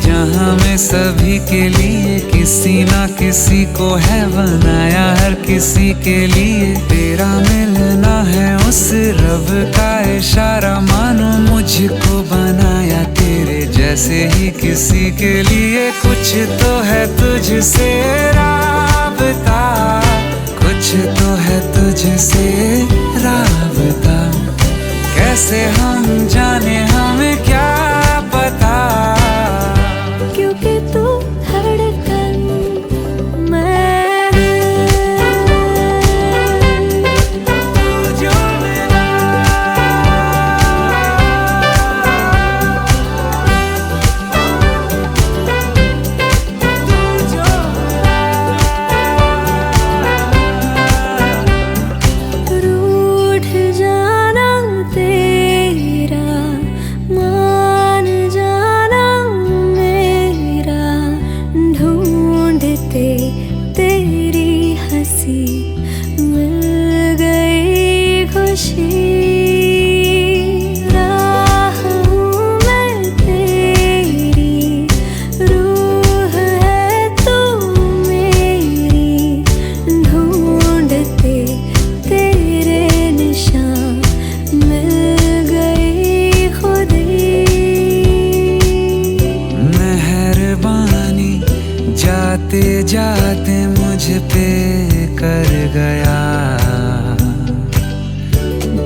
जहां में सभी के लिए किसी ना किसी को है बनाया, हर किसी के लिए तेरा मिलना है उस रब का इशारा। मानो मुझको बनाया तेरे जैसे ही किसी के लिए। कुछ तो है तुझसे राबता, कुछ तो है तुझसे राबता। कैसे हम जाने हमें क्या पता, क्योंकि तू धड़कन मैं जो मिला रूठ जाना तेरा, मान जाना मेरा। ढूंढते तेरी हंसी मिल गई खुशी। राह हूँ मैं तेरी, रूह है तू मेरी। ढूंढते तेरे निशान मिल गई खुदी। मेहरबानी जाते जाते मुझ पे कर गया,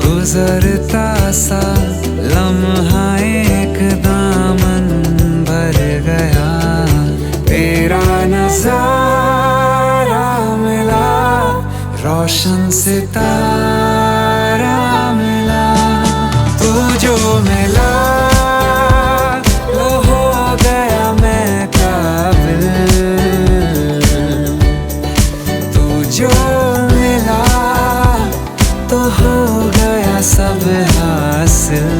गुजरता सा लम्हा एक दामन भर गया। तेरा नजारा मिला, रोशन सितारा मिला। तू जो मिला वो हो गया मैं काबिल। तू जो मिला तो हो गया सब हासिल।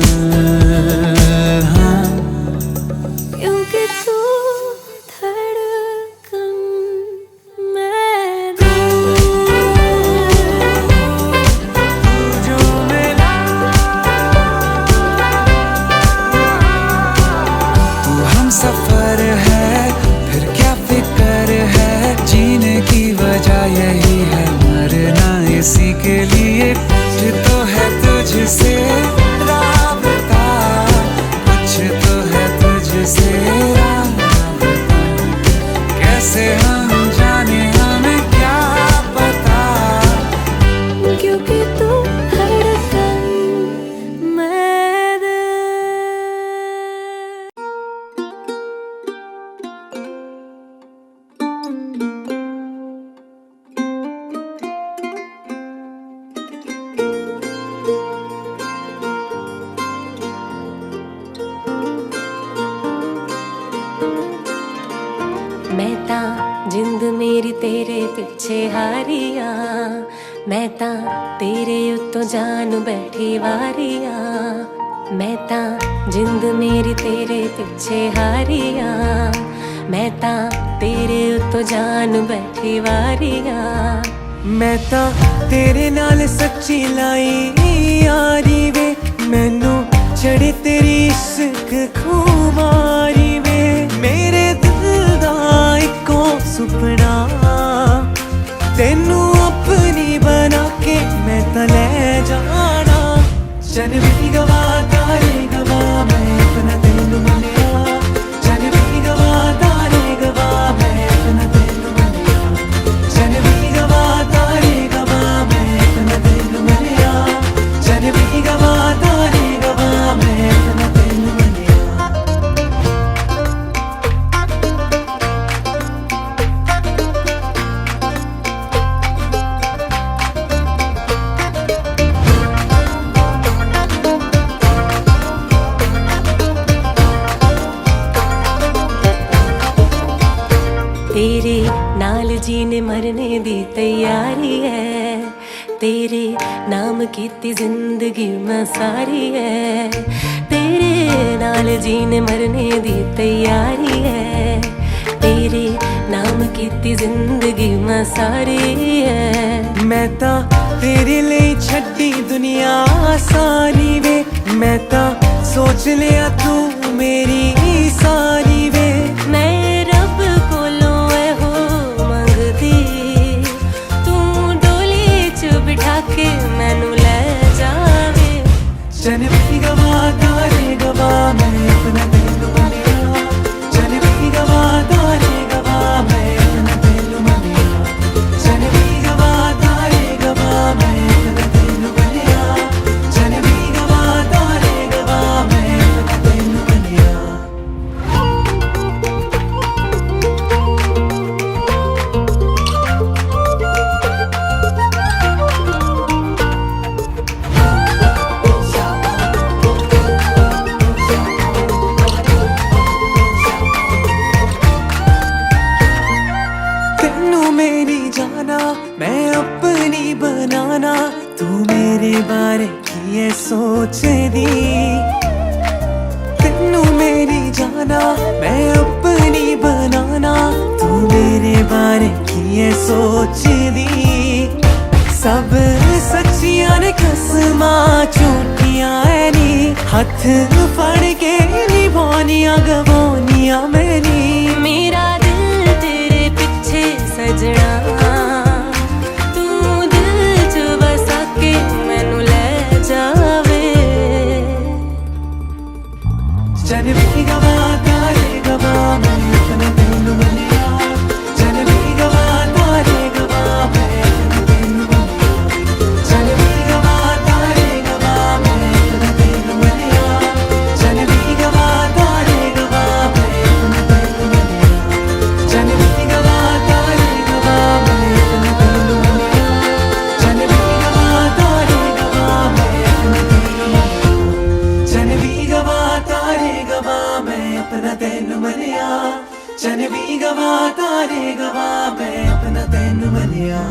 हाँ, क्योंकि तू धड़कन मैं दिल। जो मिला तू हम सफर है, फिर क्या फिक्र है। जीने की वजह यही है, मरना इसी के लिए। कुछ तो है तुझसे राबता, कुछ तो है तुझसे राबता। कैसे हम जाने हमें क्या पता, क्योंकि तू धड़कन मैं दिल। मैं तां जिंद मेरी तेरे पिछे हारिया, मैं ता तेरे उत्तों जान बैठी वारिया। मैं ता जिंद मेरी तेरे पिछे हारिया, मैं ता तेरे उत्तों जान बैठी वारिया। मैं ता तेरे नाल सच्ची लाई यारी वे, मैनू चढ़े तेरी इश्क खुमारी वे। मेरे दिल दा इको सुपना तेनू अपनी बना के मैं ता ले जाना। जन भी गवा तारे गवा मैं अपना तेनू मनिया, जन भी गवा तारे गवा मैं अपना तेनू मनिया, जन भी गवा तारे गवा मैं अपना तेनू मनिया, जन भी गवा तारे गवा मैं अपना तेनू मनिया। तेरे नाल जीने मरने दी तैयारी है, तेरे नाम कीती जिंदगी मैं सारी है। तेरे नाल जीने मरने दी तैयारी है, तेरे नाम कीती जिंदगी मैं सारी है। मैं ता तेरे लिए छड्डी दुनिया सारी वे, मैं ता सोच लिया तू मेरी सारी वे। मैं रब कोलों हो मंगदी, तू डोली च बिठा के मैनू ले जावे। जन भी गवा तारे गवा मैं अपना तेनू मनिया, जन भी गवा तारे गवा मैं अपना तेनू मनिया, जन भी गवा तारे गवा मैं अपना तेनू मनिया, जन भी गवा तारे गवा मैं अपना तेनू मनिया। तेनू मेरी जाना मैं अपनी बनाना, तू मेरे बारे की है सोच दी। तेनू मेरी जाना मैं अपनी बनाना, तू मेरे बारे की है सोच दी। सब सच्चियां ने कसमां झूठियां है नी, हथ फड़ के निभानियां गवानियां मैनी। मेरा दिल तेरे पिछे सजना, तू दिल च बसा के मैनू ले जावे। जन भी गवा तारे गवा मैं अपना तेनू मनिया, जन भी गवा तारे गवा मैं अपना तेनू मनिया, जन भी गवा तारे गवा मैं अपना तेनू मनिया, जन भी गवा तारे गवा मैं अपना तेनू मनिया, जन भी गवा तारे गवा मैं अपना तेनू मनिया, जन भी गवा तारे गवा मैं अपना तेनू मनिया, जन भी गवा तारे गवा मैं अपना तेनू मनिया, जन भी गवा तारे गवा मैं अपना तेनू मनिया।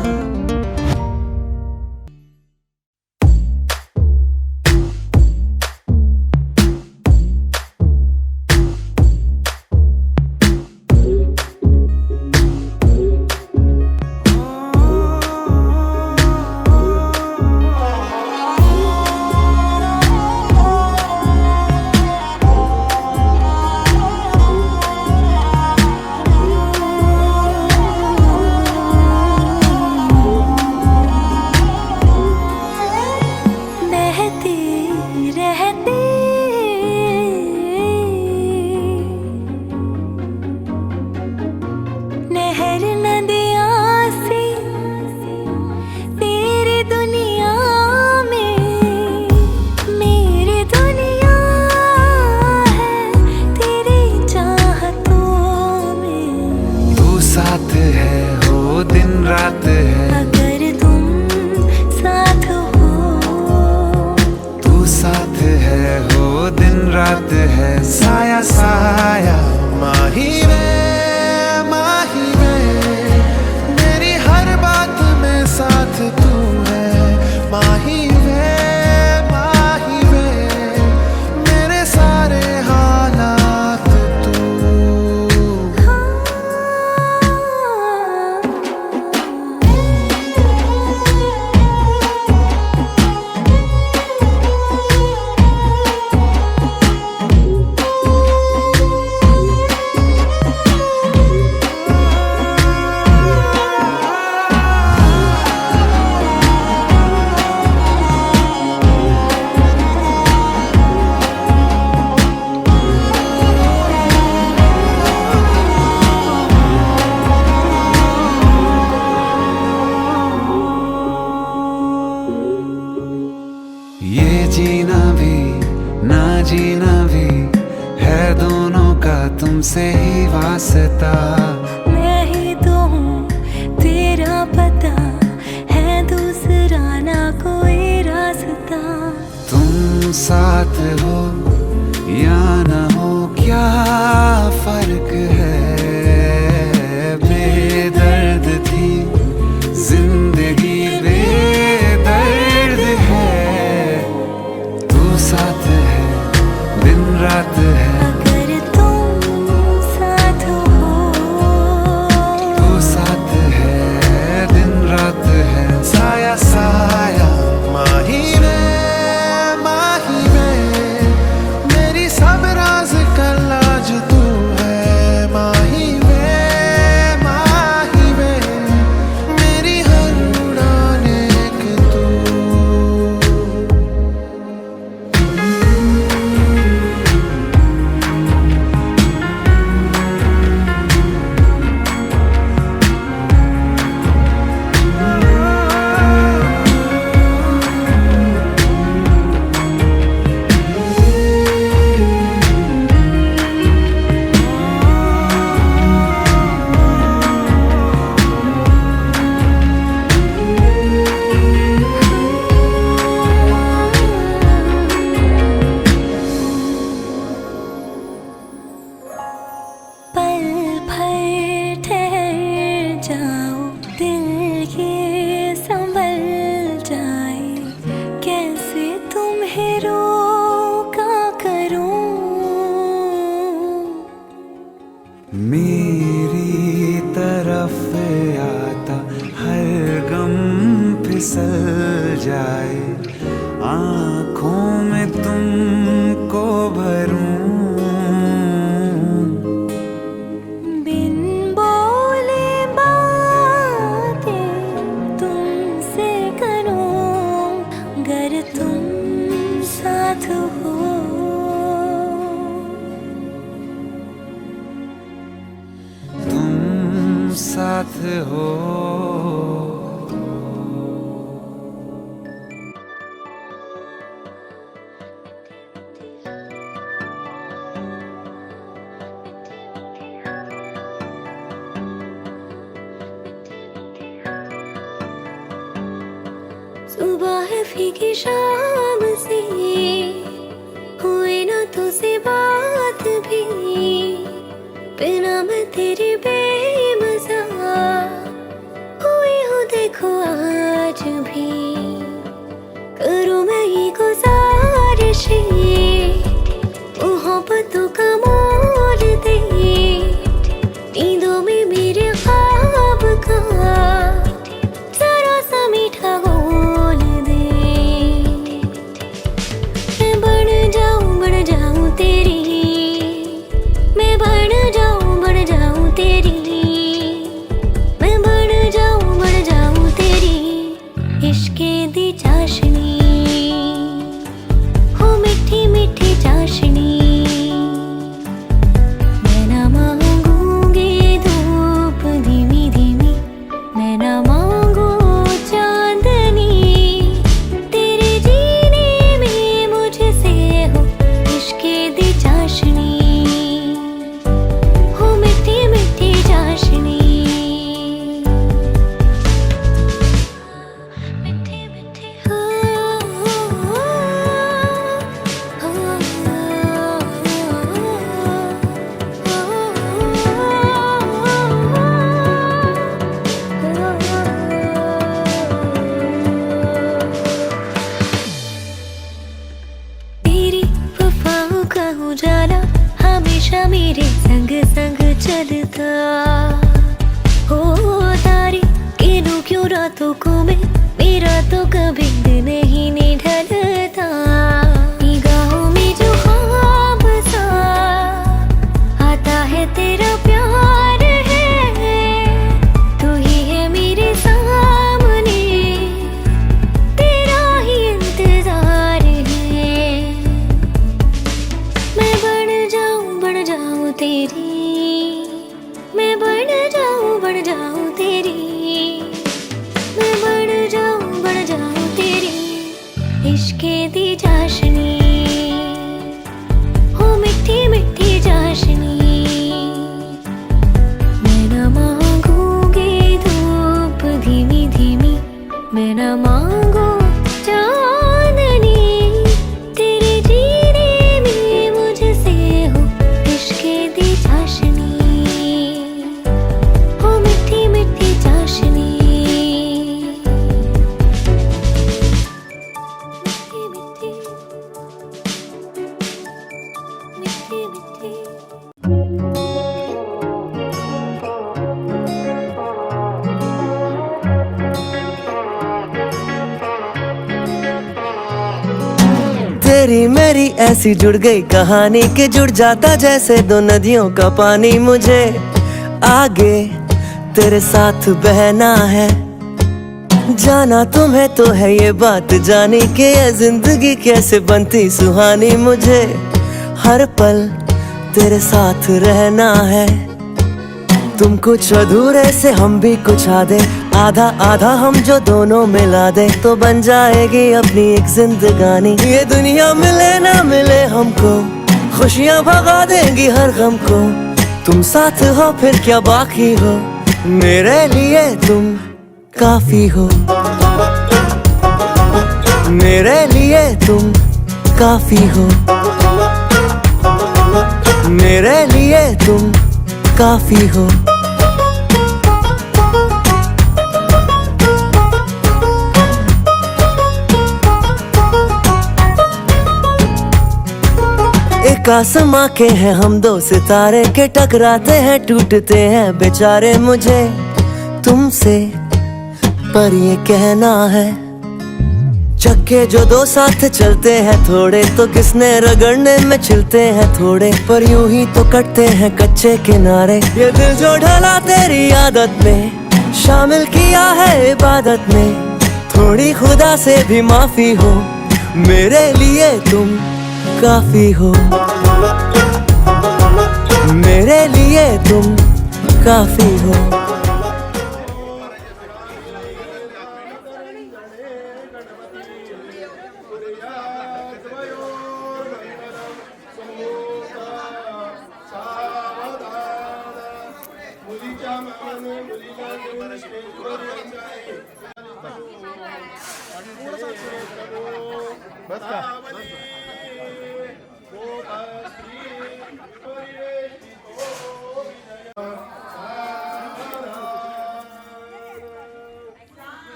वास्ता। मैं ही तो हूँ तेरा पता, है दूसरा ना कोई रास्ता। तुम साथ हो या न हो क्या फर्क है, बेदर्द थी जिंदगी बेदर्द है। तू साथ है दिन रात है, अगर तुम साथ हो, तू साथ है दिन रात है। साया साया माही में मेरी सब राज का लाज तू है। माही में मेरी हर उड़ान एक तू। पल भर ठहर जाओ, दिल ये संभल जाए। कैसे तुम्हें रोका करूं, मेरी तरफ आता हर गम फिसल जाए। आँखों में तुमको भरूं, बिन बोले बातें तुमसे करूं। अगर तुम साथ हो, तुम साथ हो। सुबह है फीकी शाम से, हुए ना तुझसे बात भी। बिना मैं तेरी बेमज़ा हुई हूँ देखो आज भी। करूँ मैं ये गुज़ारिश, मोहब्बतों का मोल दे। नींदों में मेरे ख्वाब का जरा सा मीठा घोल दे। मैं बढ़ जाऊं तेरी, मैं बढ़ जाऊं तेरी, मैं बढ़ जाऊं तेरी। इश्क़े दी चाशनी हो, मीठी मीठी चाशनी। मैं ना मांगूंगी धूप धीमी धीमी, मैं ना मांगू चांदनी। तेरे जीने में मुझसे हो इश्क़े दी चाशनी, हो मीठी मीठी चाशनी। मीठी मीठी हो, तेरी वफ़ाओं का उजाला हमेशा मेरे संग संग चलता। हो तारे गिनूं क्यों रातों को मैं, मेरा तो कभी दिन ही नहीं ढलता। निगाहों में जो ख्वाब सा आता है तेरा प्यार है। तू ही है मेरे सामने, तेरा ही इंतजार है। मैं बढ़ जाऊं तेरी, मैं बढ़ जाऊं तेरी, मैं बढ़ जाऊं तेरी। इश्क़े दी चाशनी हो, मीठी मीठी चाशनी। तेरी मेरी ऐसी जुड़ गई कहानी कि जुड़ जाता जैसे दो नदियों का पानी। मुझे आगे तेरे साथ बहना है, जाना तुम्हें तो है ये बात जानी कि ये जिंदगी कैसे बनती सुहानी। मुझे हर पल तेरे साथ रहना है, तुम कुछ अधूरे से हम भी कुछ आधे, आधा आधा हम जो दोनों मिला दे तो बन जाएगी अपनी एक जिंदगानी। ये दुनिया मिले ना मिले हमको, खुशियाँ भगा देंगी हर गम को। तुम साथ हो फिर क्या बाकी हो, मेरे लिए तुम काफी हो, मेरे लिए तुम काफी हो, मेरे लिए तुम काफी हो। एक आसमां के हैं हम दो सितारे के, टकराते हैं टूटते हैं बेचारे। मुझे तुमसे पर ये कहना है, चक्के जो दो साथ चलते हैं थोड़े तो किसने रगड़ने में छिलते हैं थोड़े, पर यूं ही तो कटते हैं कच्चे किनारे। ये दिल जो ढला तेरी आदत में, शामिल किया है इबादत में, थोड़ी खुदा से भी माफी हो, मेरे लिए तुम काफी हो, मेरे लिए तुम काफी हो।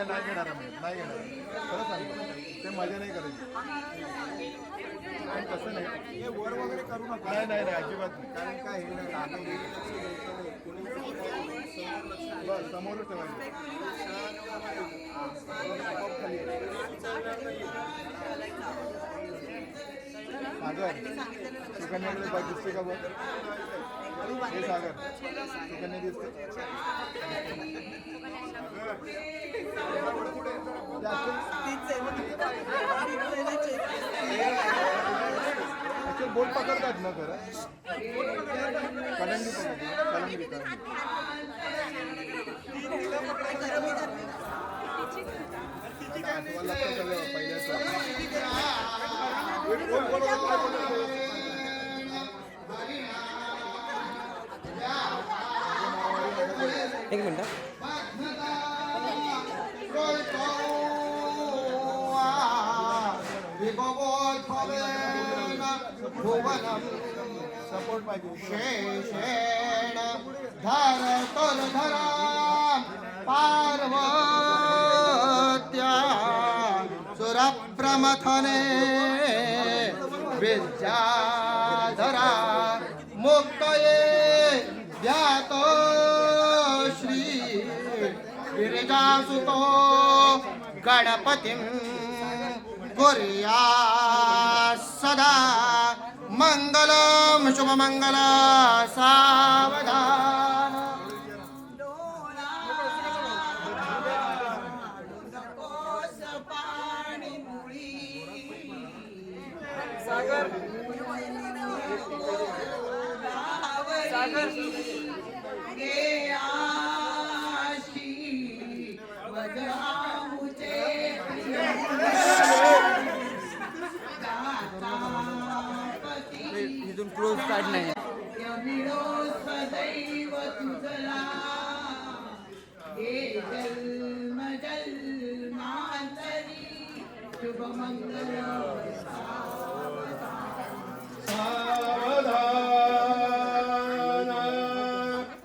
नाही घेणार नाही घेणार खरं सांगतो ते मजा नाही करायची तसं नाही वर वगैरे करू नका नाही नाही अजिबात नाही कारण काय बस समोरच ठेवायचं सागर सुकन्याकडे बाय दिसते का बघ हे सागर सुकन्या दिसते बोट पकडतात ना खरं कलंगी कलंगी एक मिनट सपोर्ट पाहिजे शेषेण धरतोर्धरा पार्वत्या सुरप्रमथने विद्याधरा मुक्तये व्यातो श्री गिरिजासुतो गणपतिं कुर्या सदा मंगलम शुभमंगल सावधान। सागर सागर इथून क्लोज काढ नाही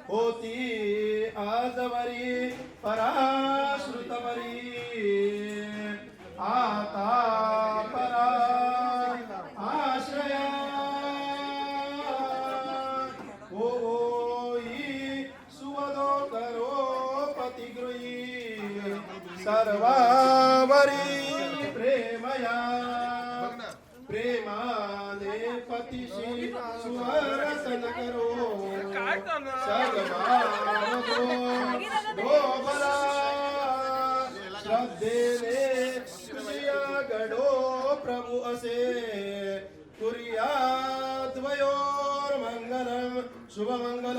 होती आजवरी पराश्रुतवरी आता परा आश्रया होई सुवदो करो पतिगृही सर्वावरी न करो डोबरा श्रद्धेने तुझिया गडो प्रभु असे कुर्याद्वयोर मंगलम शुभ मंगल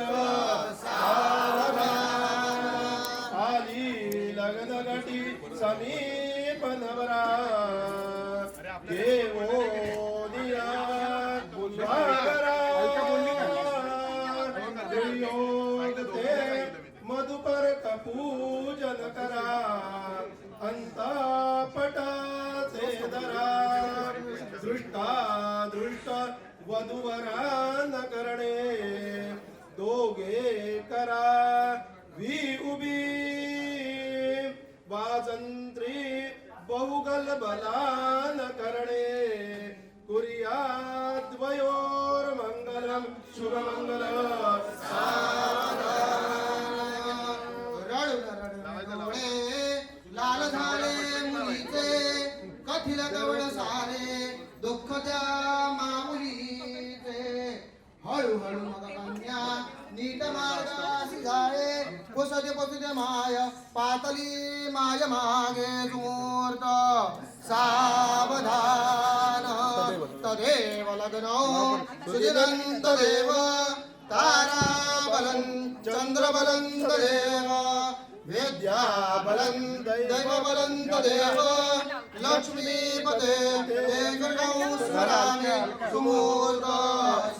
आली लग्न घटी समीप नवरा देवो दिया बुधवारा योग ते मधुपर पूजन करा अंतापटाचे दरा दृष्टा दृष्ट वधुवरा न करणे दोघे करा वी उभी वाजंत्री बहुगल बलान करणे कुर्याद्वयोर मंगलम शुभ मंगल लाल झाले मुलीचे कथिल गवळ सारे दुःख द्या मामुलीचे हळूहळू मग कन्या नीट मार्गासी जाळे पुसते माय पातली माय मागे सुमूर्त सावधान तदेव लग्न सुजिनंत देव तारा बलं चंद्र बलं देव विद्या बलं दैव बलं देव लक्ष्मीपते स्मरामि सुमूर्त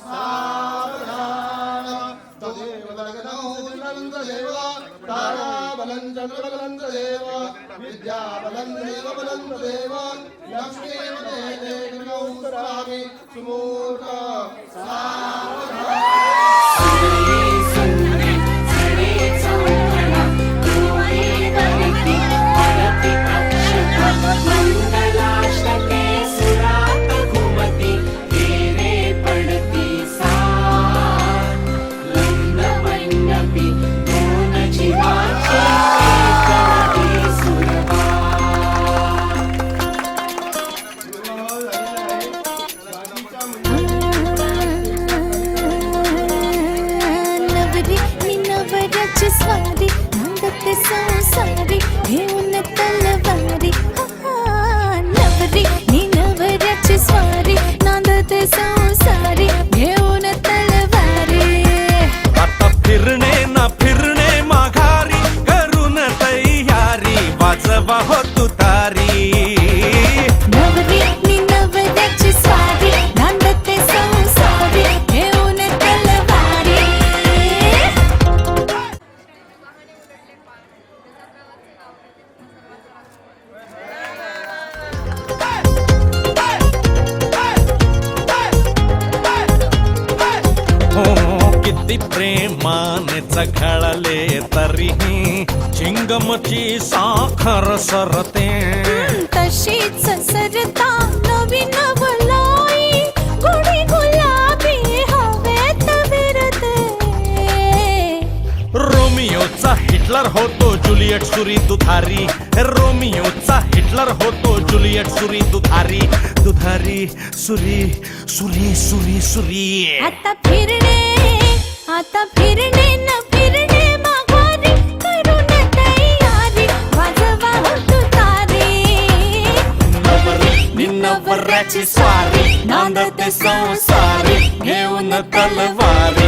सावधान तदेव लग्नौ देव तारा बलं चंद्र बलं देव विद्या बलं दैव बलं देव लक्ष्मीपते स्मरामि सुमूर्त सावधान मंगलाष्टके सुरात घुमती तेरे पडती साथ लग्न मंडपी दोन जीवाची करती नवरी नवराची स्वारी नांदते संसारी घेऊन तलवारी नवरी नवराची स्वारी नांदते संसारी घेऊन तलवारी आता फिरणे ना फिरणे माघारी करून तयारी वाजवा हो तुतारी नवरी नवराची स्वारी नांदते संसारी घेऊन तलवारी किती प्रेमाने चघळले तरीही चिंगमची साखर सरते तशीच सरता नवीन वलाई गुढी गुलाबी हवेत विरते रोमियोचा हिटलर होतो जुलियट सुरी दुधारी रोमियोचा हिटलर होतो जुलियट सुरी दुधारी दुधारी सुरी सुरी सुरी सुरी आता फिरणे न फिरणे माघारी करून तयारी वाजवा हो तुतारी नवरी नवऱ्याची स्वारी नांदते संसारी घेऊन तलवारी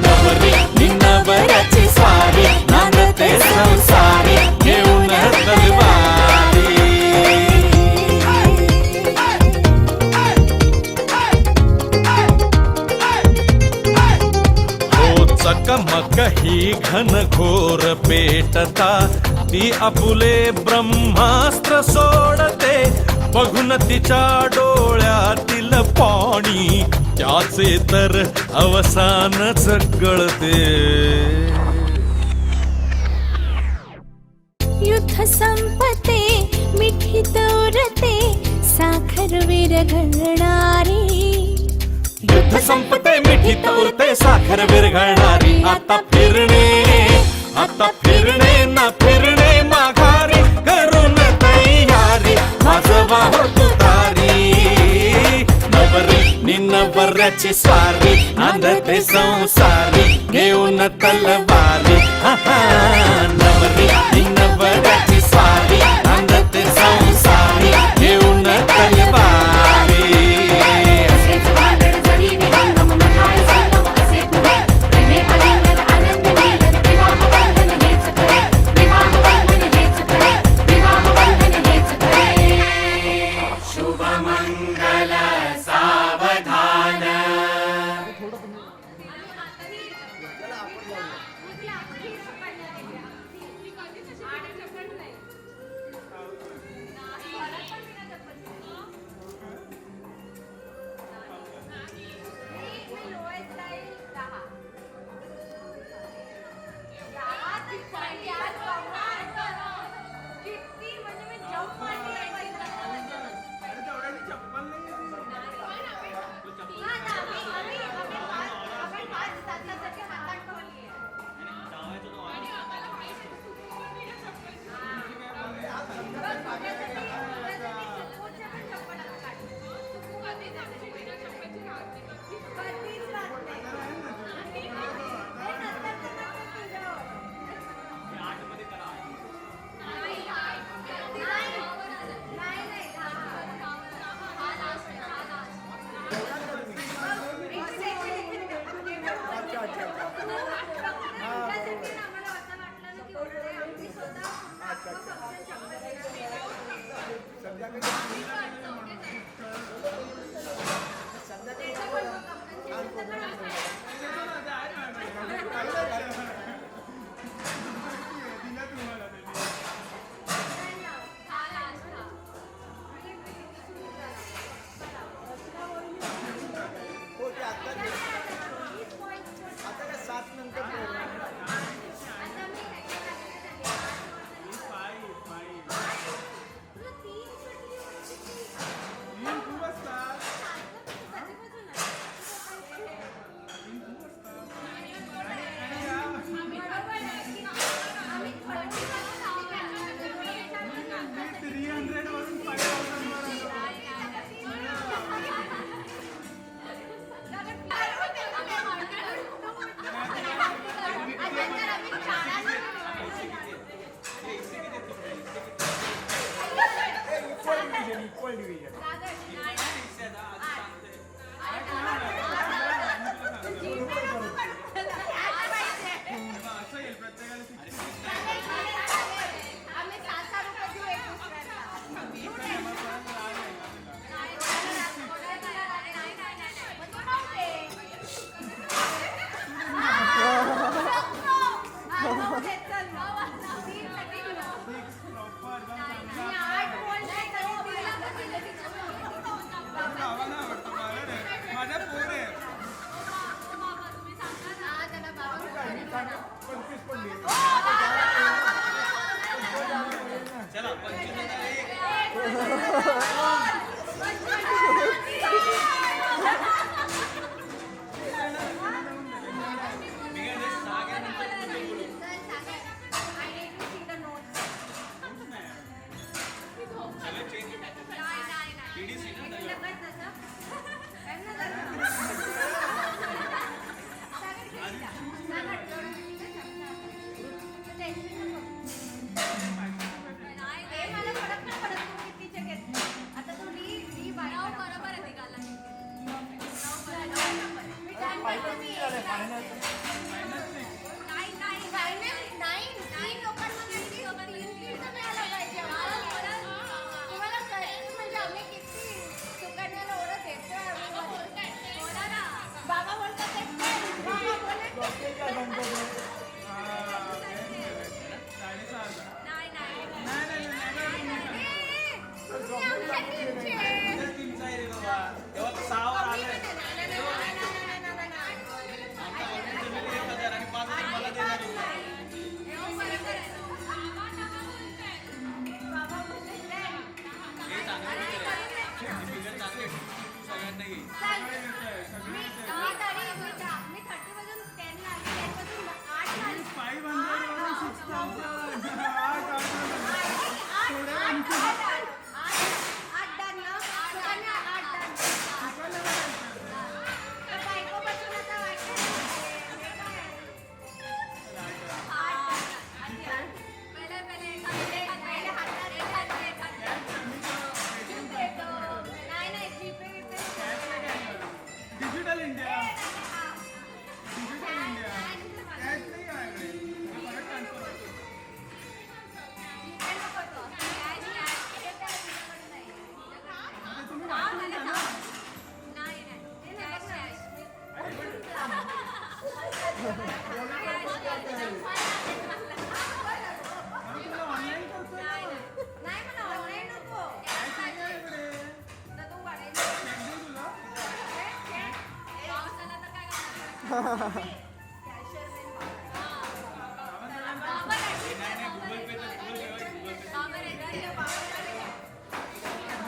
नवरी नवऱ्याची स्वारी नांदते संसारी घेऊन तलवारी चकमक ही घनघोर पेटता ती आपुले ब्रह्मास्त्र सोडते बघून तिच्या डोळ्यातील पाणी त्याचे तर अवसानच गळते युद्ध संपते मिठीत उरते साखर विरघळणारी युद्ध संपते मिठीत उरते साखर विरघळणारी आता फिरणे ना फिरणे माघारी करून तयारी वाजवा हो तुतारी नवरी नवऱ्याची तिची स्वारी नांदते संसारी घेऊन तलवारी नवरी ही नवऱ्याची स्वारी नांदते संसारी घेऊन तलवारी असेच वादळ जरी विहंगम मनाय संगम असे पुढे प्रेमे आलिंगन आनंद मिलन विवाह बंधन हेच खरे विवाह बंधन हेच खरे विवाह बंधन हेच खरे शुभ मंगल सावधान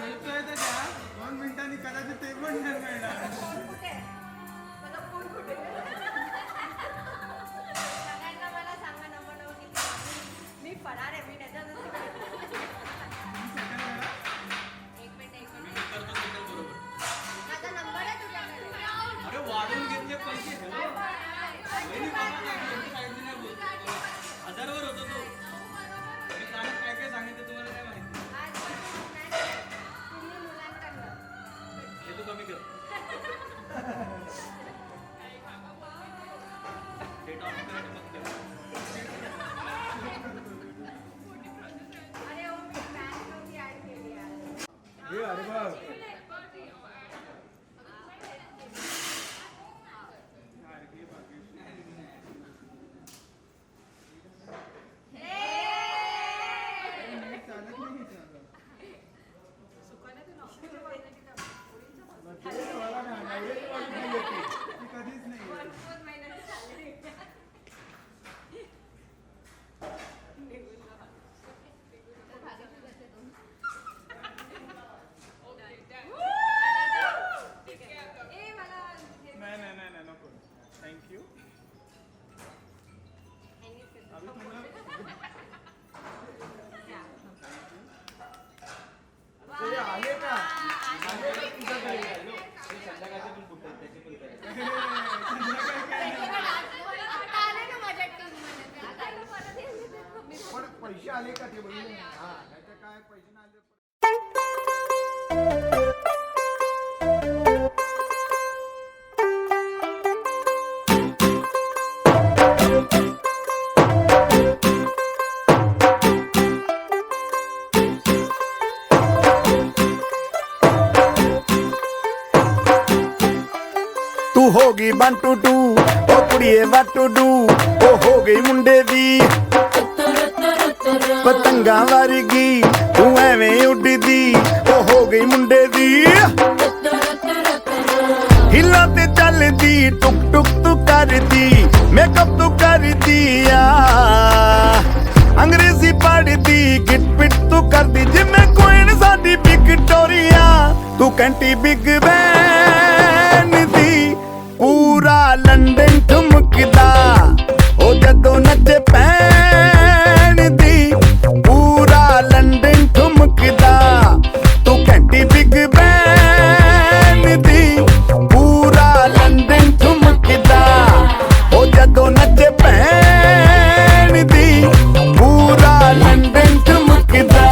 मिळतोय तर द्या 2 मिनिटांनी कदाचित ते पण नाही मिळणार. मी फरार आहे मी त्याच्यात माझा नंबर आहे तुझ्याकडे. अरे वाढून घेतले पैसे 1000वर होतो तो. मी काय काय सांगितलं तुम्हाला काय माहिती. तुम्ही मुलांकडनं हे तू कमी कर. डेट ऑफ बर्थ बघते. अरे हो मी बँक नव्हती ऍड केली यार. अरे बघ कधीच नाही. नाही नको. थँक्यू. आले का आता आले ना माझ्या टीममध्ये. आता परत येईल. पण पैसे आले का ते बघितले. हा नाहीतर काय पैसे नाही आले. तू होगी 1 2 2 ओ कुड़िए what to do ओ हो गई मुंडे दी पतंगा वर्गी तू एवें उड़दी ओ हो गई मुंडे दी हिला ते चलदी टुक टुक तू करदी मेकअप तू करदी अंग्रेजी पढ़दी गिट पिट तू करदी जिम्मे कोई साडी विक्टोरिया तू कैंटी बिग बैन दी पूरा लंडन ठुमकदा ओ जदों नचे पैन दी पूरा लंडन ठुमकदा तू कैंटी बिग बैन दी पूरा लंडन ठुमकदा ओ जदों नचे पैन दी पूरा लंडन ठुमकदा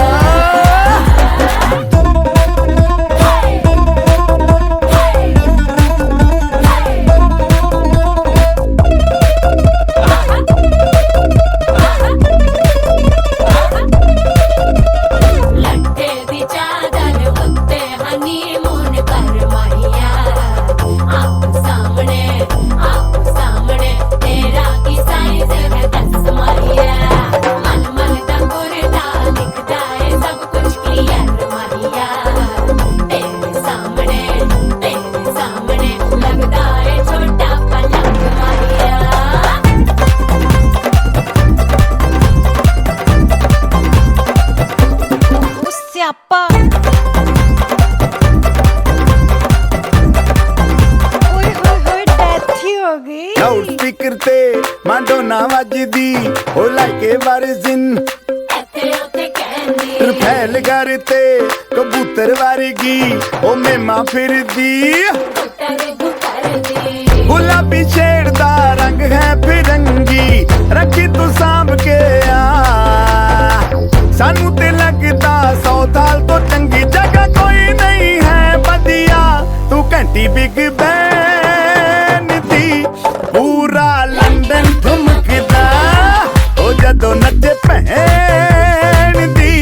लाउड स्पीकर ते मांडोना वजदी ओ लाइके वारिजिन फैल करते कबूतर वर्गी ओ मेमा फिरदी गुलाबी शेड दा रंग है फिरंगी रखी तू सांभ के सानू ते लगदा 100 साल तो चंगी जगह कोई नहीं है बदिया तू घंटी बिग बैन दी पूरा लंदन ठुमकदा ओ जदों नचे भैन दी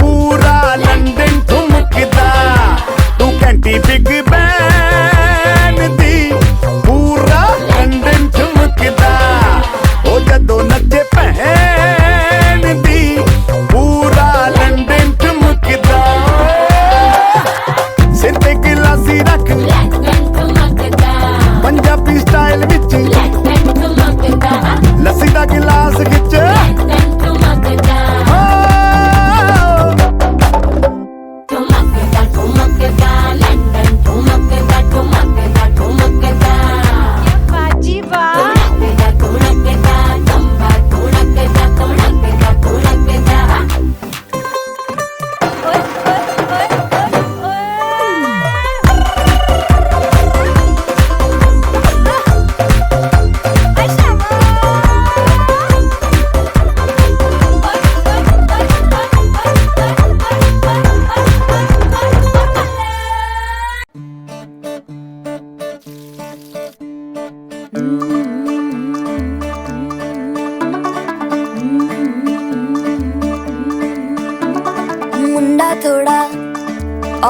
पूरा लंदन ठुमकदा तू घंटी बिग बैन दी पूरा लंदन ठुमकदा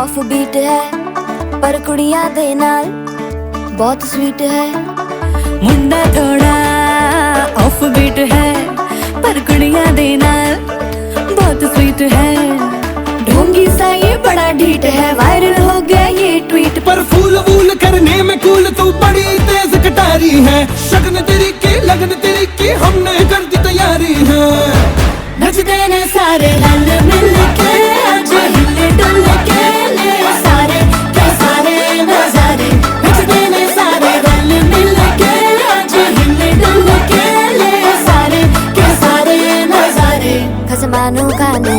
ऑफ बीट है पर कुड़ियां दे नाल बहुत स्वीट है। मुंडा थोड़ा ऑफ बीट है पर कुड़ियां दे नाल बहुत स्वीट है। ढोंगी सा ये बड़ा ढीठ है, वायरल हो गया ये ट्वीट। पर फूल वूल करने में कूल तू बड़ी तेज कटारी है। शगन तेरी की लगन तेरी की हमने कर दी तैयारी है। नचते ने सारे रल मिल के आज हिले डुल के ले सारे के सारे नजारे। नचते ने सारे रल मिल के आज हिले डुल के ले सारे के सारे नजारे। खसमानों का ने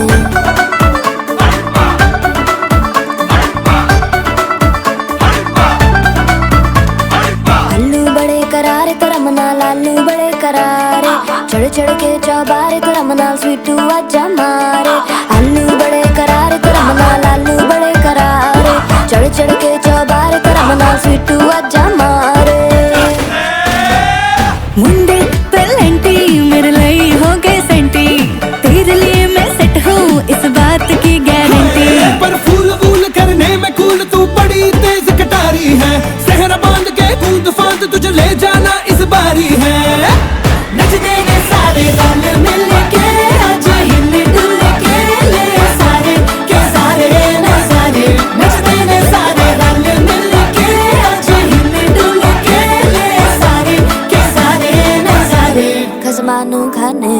लालू बड़े करारे चढ़ चढ़ के चौबारे तो रमना स्वीटू आजा मारे। आलू बड़े करारे तो रमना लालू बड़े करारे चढ़ चढ़ के चौबारे तो रमना स्वीटू आजा मारे। मुंडे पेलेंटी मेरे लिए हो गए सेंटी, तेरे लिए मैं सेट हूँ इस बात की गारंटी। पर फूल वूल करने में कूल तू बड़ी तेज कटारी है। सहरा बांध के कूद फांद तुझे ले जाना इस बारी है। नचते ने सारे रल मिल के आज हिले डुल के ले सारे के सारे नजारे। नचते ने सारे रल मिल के आज हिले डुल के ले सारे के सारे नजारे। खसमानों खाने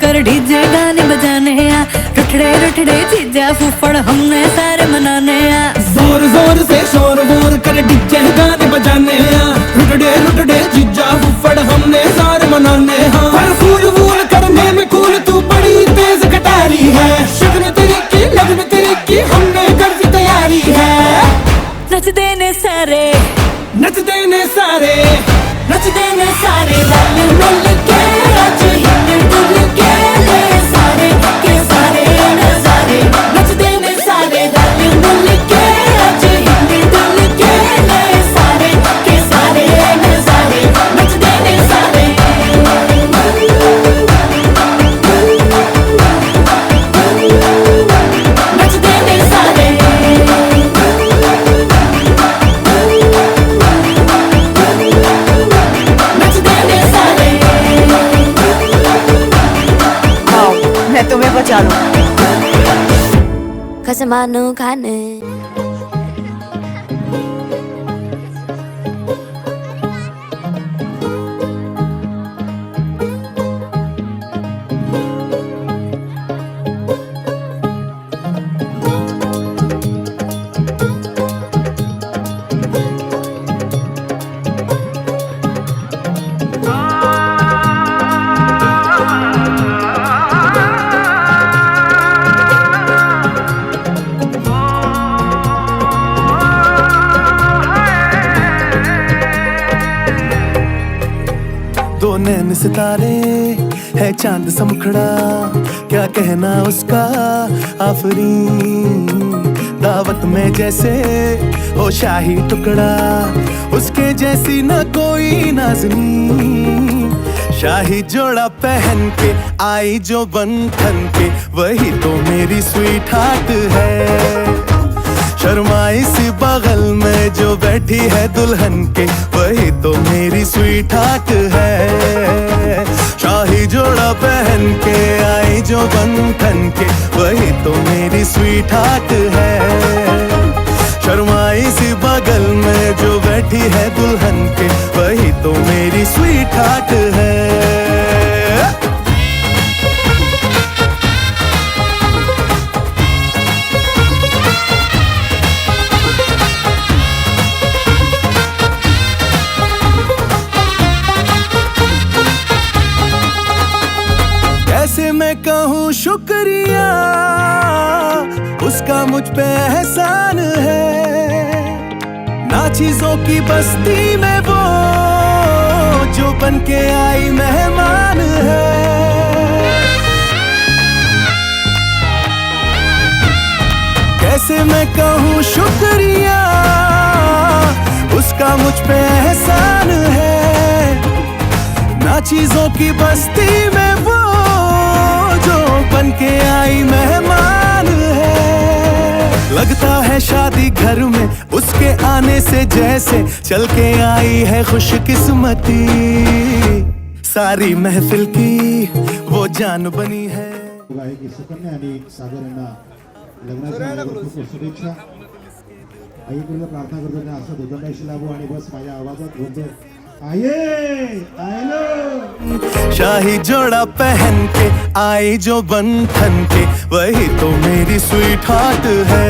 कर डीजे गाने बजाने आ, रुठड़े रुठड़े चीजा फूफड़ हमने सारे मनाने आ। जोर जोर से शोर वोर कर डीजे गाने बजाने आ, रुठड़े रुठड़े चीजा फूफड़ हमने सारे मनाने हाँ। पर फूल वूल करने में कूल तू बड़ी तेज कटारी है। शगन तेरी की लगन तेरी की हमने कर दी तैयारी है। नचते ने सारे नचते ने सारे नचते ने सारे रल मिल के आज हिले डुल के ले सारे के सारे नजारे। नचते ने सारे रल मिल के आज हिले डुल के ले सारे के सारे नजारे। नचते ने सारे नचते ने सारे मैं तुम्हें बचा लूं। खसमानों खाने नैन सितारे है चांद सा मुखड़ा, क्या कहना उसका आफरीन। दावत में जैसे हो शाही टुकड़ा, उसके जैसी न कोई नाज़नीन। शाही जोड़ा पहन के आई जो बन ठन के, वही तो मेरी स्वीट हार्ट है। शर्माई सी बगल में जो बैठी है दुल्हन के, वही तो मेरी स्वीट हार्ट है। शाही जोड़ा पहन के आई जो बन ठन के, वही तो मेरी स्वीट हार्ट है। शर्माई सी बगल में जो बैठी है दुल्हन के, वही तो मेरी स्वीट हार्ट है। कैसे मैं कहूँ शुक्रिया, उसका मुझ पे एहसान है। ना चीजों की बस्ती में वो जो बन के आई मेहमान है। कैसे मैं कहूँ शुक्रिया, उसका मुझ पे एहसान है। ना चीजों की बस्ती में वो जो बन के आई मेहमान है। लगता है शादी घर में उसके आने से जैसे चल के आई है खुशकिस्मती। सारी महफिल की वो जान बनी है। गायकी सुकन्या आणि सागर यांना लग्नाच्या खूप खूप शुभेच्छा. आईकडे प्रार्थना करतो ना असं दुर्दंडाशी लाभो आणि बस माझ्या आवाजात बोलतो आये आयलो. शाही जोड़ा पहन के आई जो बंधन के, वही तो मेरी स्वीट हार्ट है।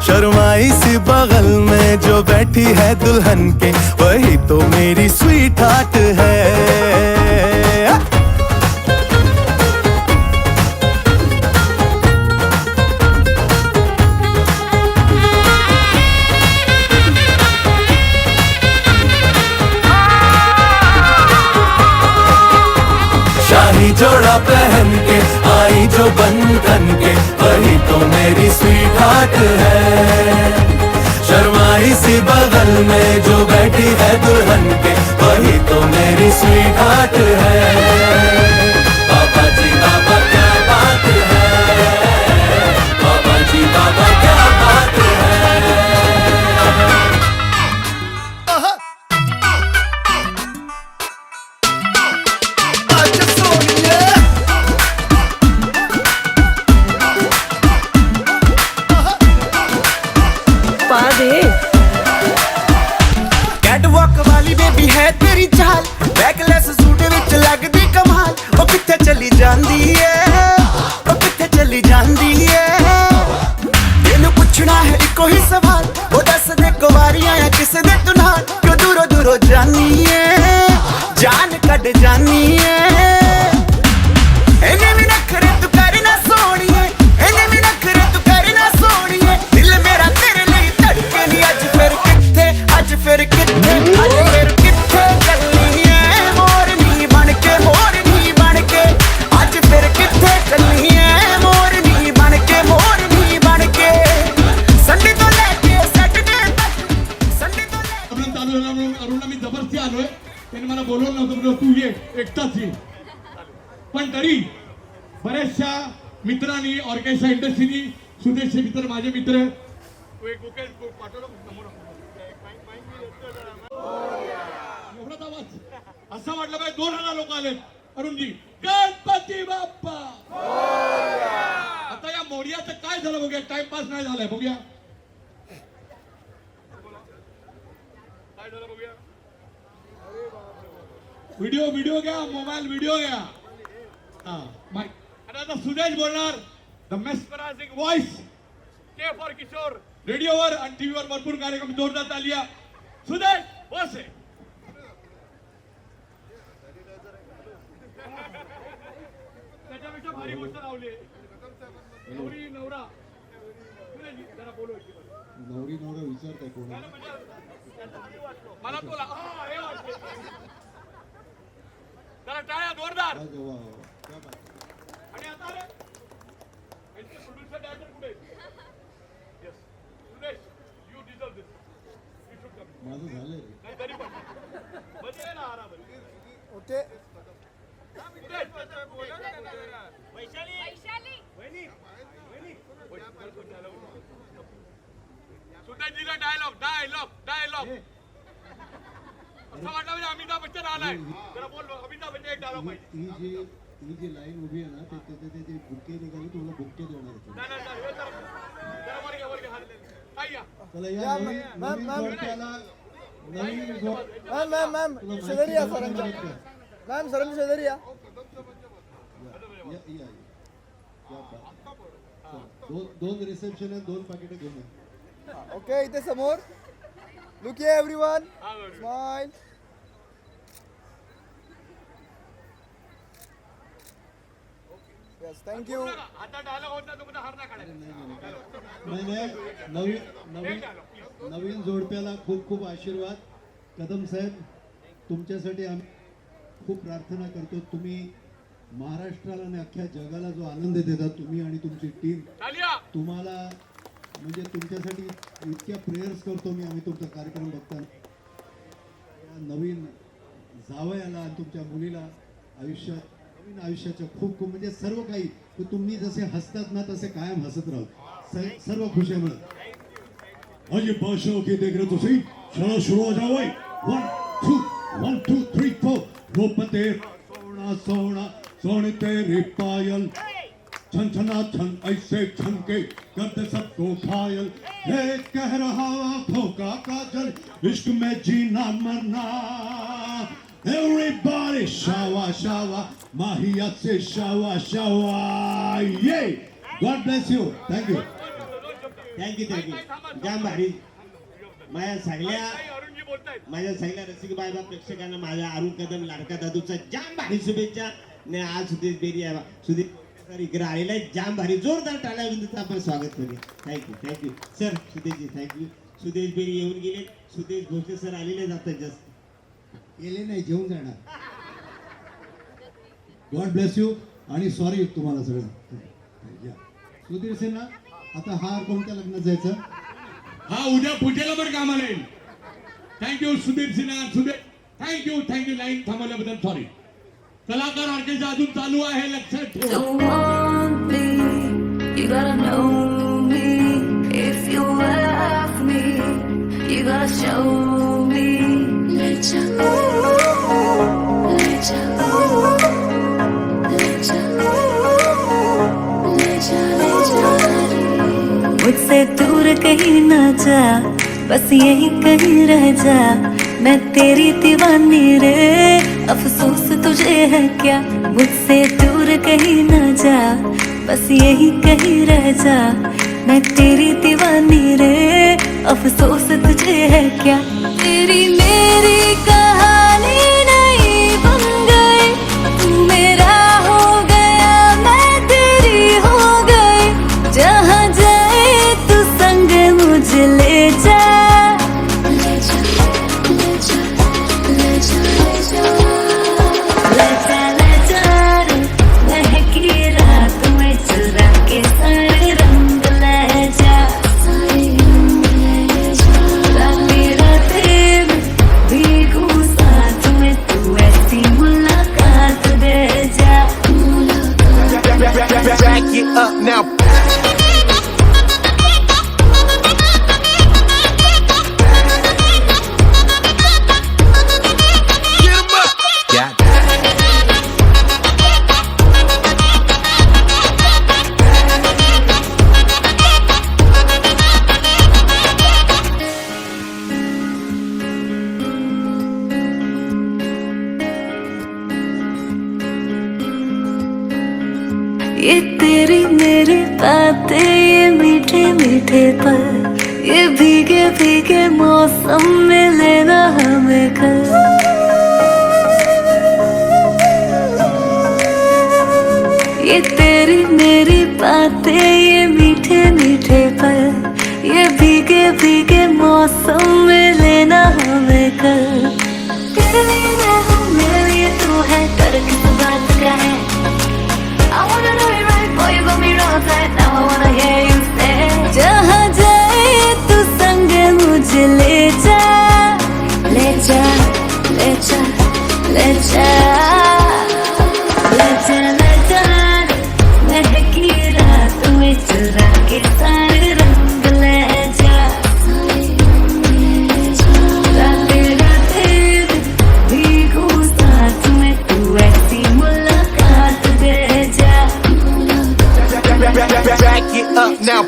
शर्माई सी बगल में जो बैठी है दुल्हन के, वही तो मेरी स्वीट हार्ट है। शाही जोड़ा पहन के आई जो बंधन के, वही तो मेरी स्वीट हार्ट है। शर्माई सी बगल में जो बैठी है दुल्हन के, वही तो मेरी स्वीट हार्ट है। बाबा जी बाबा क्या बात है, बाबा जी बाबा क्या बात है। कैटवॉक वाली बेबी है तेरी चाल, बैकलेस सूट विच लगदी कमाल। ओ किथे चली जांदी है, ओ किथे चली जांदी है। तेनू पुछना है इको ही सवाल, ओ दस दे कुवारियां या किस दे तू नाल। क्यों दूरों दूरों जानी है, जान कट जानी है। इन्हें भी नखरे तू कर ना सोनिए, इन्हें भी नखरे तू कर ना सोनिए। दिल मेरा तेरे लिए धड़के नी अज फिर किथे, अज फिर किथे, अज फिर किथे चलनी है मोरनी बन के, मोरनी बन के। अज फिर किथे चलनी है मोरनी बन के, मोरनी बन के। संडे तो लेके सैटरडे तक, संडे तो लेके चालू अरुणला मी जबरदस्ती आलोय. त्यांनी मला बोलवलं नव्हतं, म्हणजे तू ये एकटाच ये. पण तरी बऱ्याचशा मित्रांनी ऑर्केस्ट्रा इंडस्ट्रीनी, सुदेशचे मित्र, माझे मित्र, तू एक बुके पाठवलं एवढाच आवाज असं वाटलं पाहिजे 2000 लोक आले. अरुणजी गणपती बाप्पा. आता या मोर्याचं काय झालं बघूया, टाइमपास नाही झालाय बघूया काय झालं बघूया. व्हिडिओ घ्या, मोबाईल व्हिडिओ घ्या. माईक. आणि आता सुदेश बोलणार. द मेस्मरायझिंग व्हॉइस, के फॉर किशोर. रेडिओवर आणि टीव्हीवर भरपूर कार्यक्रम जोरदार चालूया. सुदेश बस आहे. त्याच्यापेक्षा भारी गोष्ट लावली. नवरी नवरा जरा बोलू. नवरी नवरा विचारताय कोण मला तुला हे वाटते. जरा टाळ्या जोरदार. आणि आता रे प्रोड्युसर डायरेक्टर कुठे? Yes Sudesh, you deserve this, you should come. माझं झालंय नाही तरी पण बदले ना आराम. ओके. सुदेशजीला डायलॉग डायलॉग डायलॉग असं वाटलं म्हणजे अमिताभ बच्चन आलाय. जरा बोल अमिताभ बच्चन एक डायलॉग पाहिजे. ही जी लाईन उभी आहे ना, ते बुके निघाली, तुला बुके देणार होते. जरा वर घ्या हात. काय या चला या नवीन जोडप्याला, नवीन मॅम शेजारी या सरांच्या. मॅम सरांच्या शेजारी या. दोन रिसेप्शन आहेत, 2 पाकिटे घेऊन या. ओके, इथे समोर. Look here everyone, smile. Yes, thank you. आता डायलॉग होता तुम्ही हार ना काढायला. नवीन जोडप्याला खूप खूप आशीर्वाद. कदम साहेब, तुमच्यासाठी आम्ही खूप प्रार्थना करतो. तुम्ही महाराष्ट्राला आणि अख्ख्या जगाला जो आनंद देतात तुम्ही आणि तुमची टीम, तुम्हाला म्हणजे तुमच्यासाठी इतक्या प्रेयर्स करतो मी. आम्ही तुमचा कार्यक्रम बघताना या नवीन जावयाला आणि तुमच्या मुलीला नवीन आयुष्याच्या खूप खूप म्हणजे सर्व काही तुम्ही जसे हसतात ना तसे कायम हसत राहू. सर्व खुशियां मिळत. आज बादशाह की देख रहे तो सही, चलो शुरू हो जाओ. 1 2 3 4 रूपते सोना सोना सोने तेरी पायल, छन छना छन ऐसे छनके करते सबको घायल. ये कह रहा आंखों का काजल, इश्क में जीना मरना. Everybody शावा शावा, माहियत से शावा शावा. ये God bless you. Thank you. Thank you. जाम भारी. माझ्या सगळ्या रसिक बायबा प्रेक्षकांना माझ्या अरुण कदम लाडका दादूचा जाम भारी शुभेच्छा. ने आज सुदेश बेरी आहे. सुदेश इकडे आलेला आहे. जाम भारी जोरदार टाळ्या वाजवून आपण स्वागत करूया. Thank you sir. Sudeshji thank you. Sudesh Berry येऊन गेले. सुदेश भोसले सर आलेले जातात. जास्त गेले नाही, जेवून जाणार. God bless you. आणि सॉरी तुम्हाला सगळं. सुधीर सिन्हा, आता हा कोणत्या लग्नात जायचं? हा उद्या पूजेला पण कामाला येईल. Thank you Sudhir Sinha. Thank you line थांबवल्याबद्दल सॉरी. कलाकार ऑर्केस्ट्रा अजून चालू आहे, लक्षात ठेवा. Don't want me, you gotta know me. If you love me, you gotta show me. Let you, let you, let you, let you, let you. मुझसे दूर कहीं ना जा, बस यहीं कहीं रह जा. मैं तेरी दीवानी रे, अफसोस तुझे है क्या. मुझसे दूर कहीं ना जा, बस यहीं कहीं रह जा. मैं तेरी दीवानी रे, अफसोस तुझे है क्या. तेरी मेरी कहानी नहीं बन गई, तू मेरा हो गया, मैं तेरी हो गई. जहाँ जाए तू संग मुझे ले जा. Back it up now. ये तेरी मेरी बातें, ये मीठे मीठे पल, ये भीगे भीगे मौसम में लेना हमें कल. ये तेरी मेरी बातें, ये मीठे मीठे पल, ये भीगे भीगे मौसम में लेना हमें कल. तेरे लिए मैं हूँ, मेरे लिए तू है, डर किस बात का है. I wanna know it right, boy, you got me wrong side. Now I wanna hear you say. जहाँ जाए तू संग मुझे ले जा. ले जा, ले जा, ले जा, ले जा, ले जा. महकी रात में चुरा के सारे रंग ले जा. राते राते भीगू साथ में, तू ऐसी मुलाकात दे जा. Back it up now.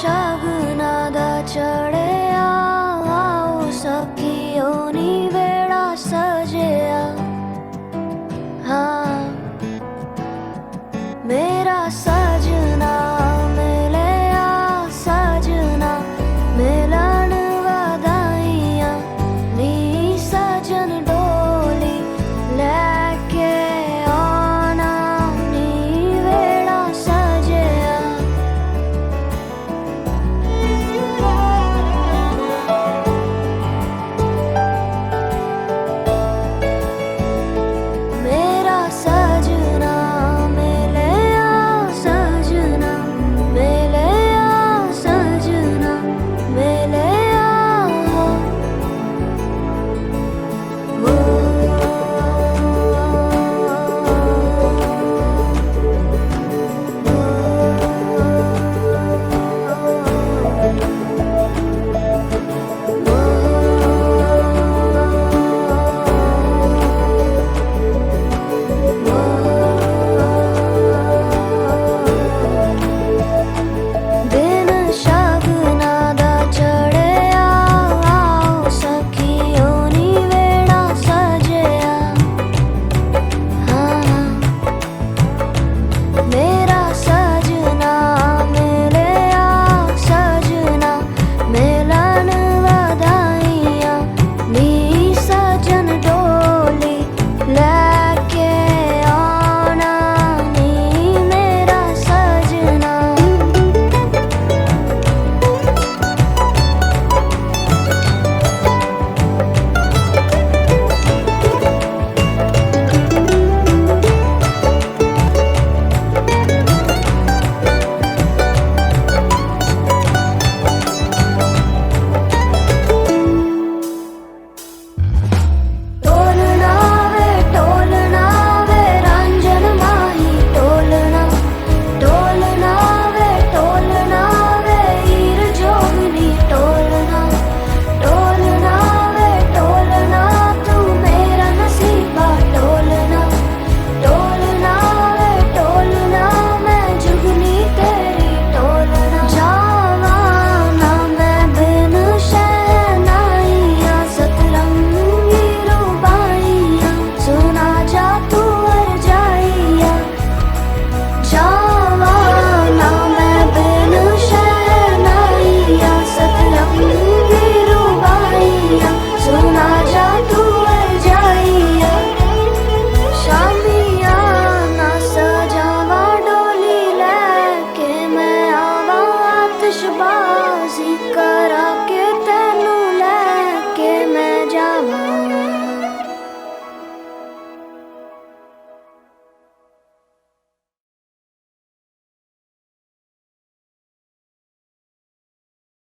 शगुनादा चढ़े आओ सखियोनी वेड़ा सजया हाँ मेरा